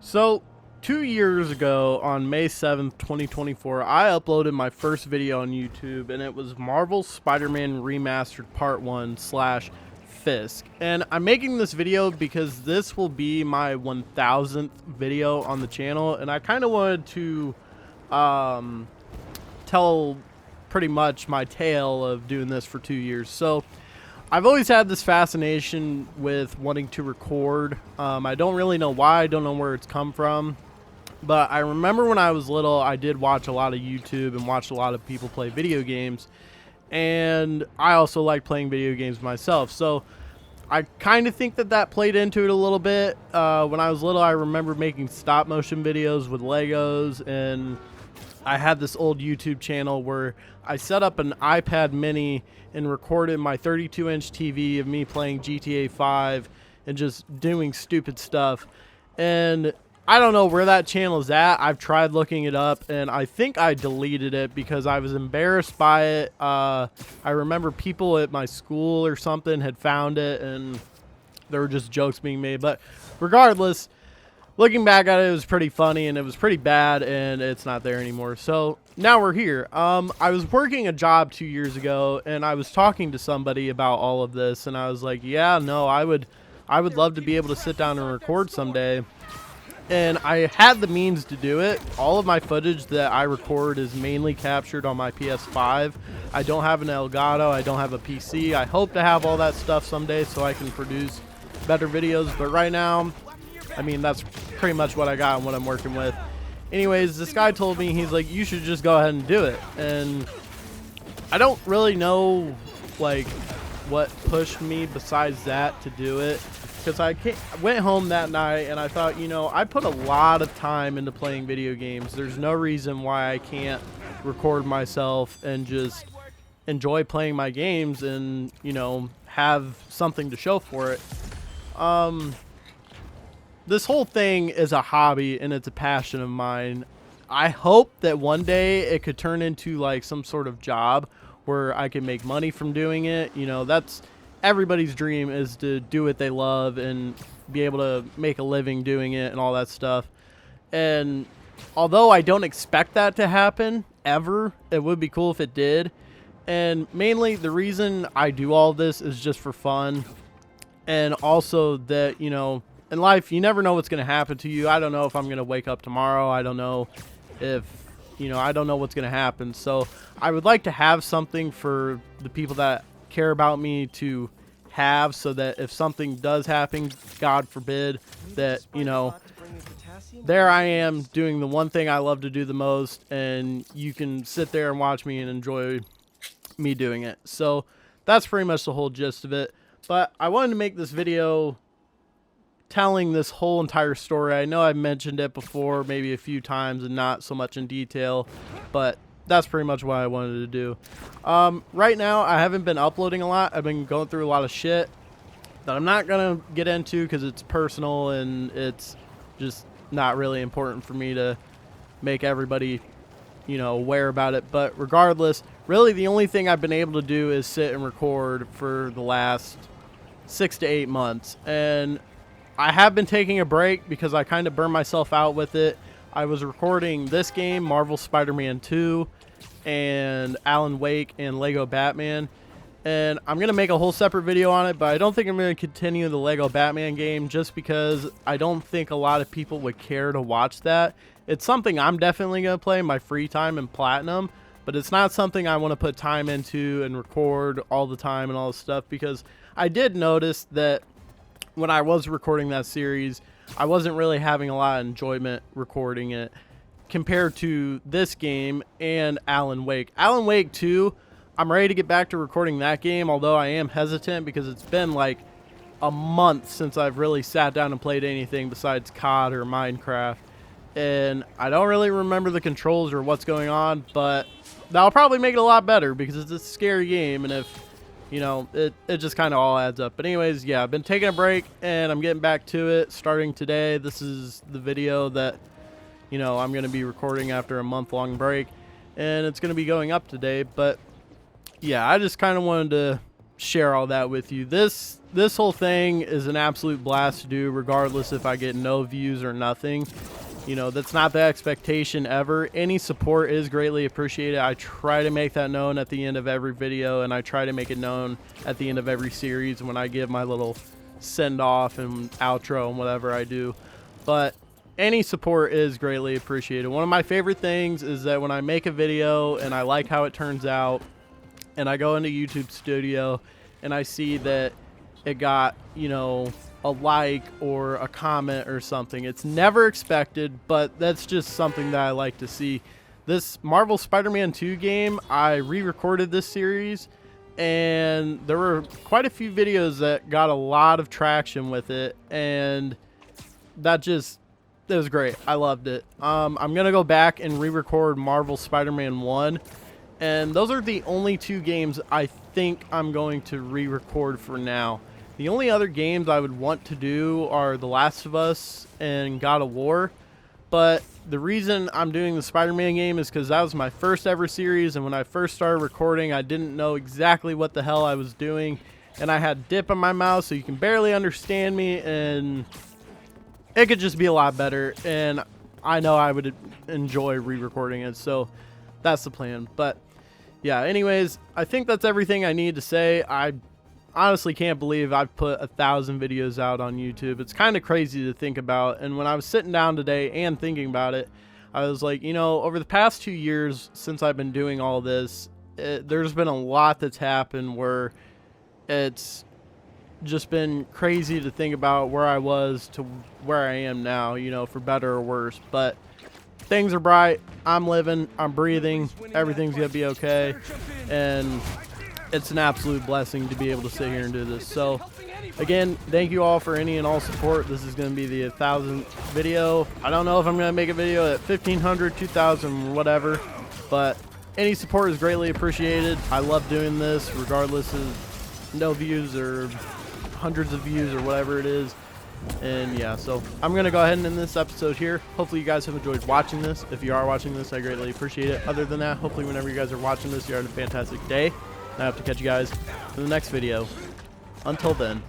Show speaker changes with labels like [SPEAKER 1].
[SPEAKER 1] So, 2 years ago on May 7th, 2024, I uploaded my first video on YouTube, and it was Marvel Spider-Man Remastered Part 1 slash Fisk. And I'm making this video because this will be my 1000th video on the channel, and I kind of wanted to tell pretty much my tale of doing this for 2 years. So, I've always had this fascination with wanting to record. I don't really know why. I don't know where it's come from. But I remember when I was little, I did watch a lot of YouTube and watched a lot of people play video games. And I also like playing video games myself. So I kind of think that played into it a little bit. When I was little, I remember making stop motion videos with Legos. And I had this old YouTube channel where I set up an iPad mini and recorded my 32-inch TV of me playing GTA 5 and just doing stupid stuff. And I don't know where that channel is at. I've tried looking it up, and I think I deleted it because I was embarrassed by it. I remember people at my school or something had found it, and there were just jokes being made. But regardless, looking back at it, it was pretty funny, and it was pretty bad, and it's not there anymore. So now we're here. I was working a job 2 years ago, and I was talking to somebody about all of this, and I was like, yeah, no, I would love to be able to sit down and record someday. And I had the means to do it. All of my footage that I record is mainly captured on my PS5. I don't have an Elgato. I don't have a PC. I hope to have all that stuff someday so I can produce better videos. But right now, I mean, that's pretty much what I got and what I'm working with. Anyways, this guy told me, he's like, you should just go ahead and do it. And I don't really know, like, what pushed me besides that to do it. Because I went home that night and I thought, you know, I put a lot of time into playing video games. There's no reason why I can't record myself and just enjoy playing my games and, you know, have something to show for it. This whole thing is a hobby and it's a passion of mine. I hope that one day it could turn into like some sort of job where I can make money from doing it. You know, that's everybody's dream, is to do what they love and be able to make a living doing it and all that stuff. And although I don't expect that to happen ever, it would be cool if it did. And mainly the reason I do all this is just for fun. And also that, you know, in life, you never know what's going to happen to you. I don't know if I'm going to wake up tomorrow. I don't know if, you know, I don't know what's going to happen. So I would like to have something for the people that care about me to have, so that if something does happen, God forbid, that, you know, there I am doing the one thing I love to do the most, and you can sit there and watch me and enjoy me doing it. So that's pretty much the whole gist of it. But I wanted to make this video telling this whole entire story. I know I've mentioned it before, maybe a few times and not so much in detail, but that's pretty much what I wanted to do. Right now, I haven't been uploading a lot. I've been going through a lot of shit that I'm not going to get into because it's personal and it's just not really important for me to make everybody, you know, aware about it. But regardless, really the only thing I've been able to do is sit and record for the last 6 to 8 months. And I have been taking a break because I kind of burned myself out with it. I was recording this game, Marvel Spider-Man 2, and Alan Wake and Lego Batman. And I'm going to make a whole separate video on it, but I don't think I'm going to continue the Lego Batman game just because I don't think a lot of people would care to watch that. It's something I'm definitely going to play in my free time and platinum, but it's not something I want to put time into and record all the time and all this stuff, because I did notice that when I was recording that series, I wasn't really having a lot of enjoyment recording it compared to this game and Alan Wake. Alan Wake 2, I'm ready to get back to recording that game, although I am hesitant because it's been like a month since I've really sat down and played anything besides COD or Minecraft. And I don't really remember the controls or what's going on, but that'll probably make it a lot better because it's a scary game, and if, you know, it just kind of all adds up. But anyways, yeah, I've been taking a break and I'm getting back to it starting today. This is the video that, you know, I'm going to be recording after a month-long break, and it's going to be going up today. But yeah, I just kind of wanted to share all that with you. This whole thing is an absolute blast to do, regardless if I get no views or nothing. You know, that's not the expectation ever. Any support is greatly appreciated. I try to make that known at the end of every video, and I try to make it known at the end of every series when I give my little send off and outro and whatever I do. But any support is greatly appreciated. One of my favorite things is that when I make a video and I like how it turns out, and I go into YouTube Studio and I see that it got, you know, a like or a comment or something. It's never expected, but that's just something that I like to see. This Marvel Spider-Man 2 game, I re-recorded this series, and there were quite a few videos that got a lot of traction with it, and that was great. I loved it. I'm gonna go back and re-record Marvel Spider-Man 1, and those are the only 2 games I think I'm going to re-record for now. The only other games I would want to do are The Last of Us and God of War, but the reason I'm doing the Spider-Man game is because that was my first ever series, and when I first started recording, I didn't know exactly what the hell I was doing, and I had dip in my mouth, so you can barely understand me, and it could just be a lot better, and I know I would enjoy re-recording it, so that's the plan. But yeah, anyways, I think that's everything I need to say. I honestly can't believe I've put 1,000 videos out on YouTube. It's kind of crazy to think about, and when I was sitting down today and thinking about it, I was like, you know, over the past 2 years since I've been doing all this, there's been a lot that's happened where it's just been crazy to think about where I was to where I am now, you know, for better or worse. But things are bright, I'm living, I'm breathing, everything's gonna be okay, and it's an absolute blessing to be able to sit here and do this. So again, thank you all for any and all support. This is going to be the 1,000th video. I don't know if I'm going to make a video at 1,500, 2,000, whatever, but any support is greatly appreciated. I love doing this regardless of no views or hundreds of views or whatever it is. And yeah, so I'm going to go ahead and end this episode here. Hopefully you guys have enjoyed watching this. If you are watching this, I greatly appreciate it. Other than that, hopefully whenever you guys are watching this, you're having a fantastic day. I hope to catch you guys in the next video. Until then.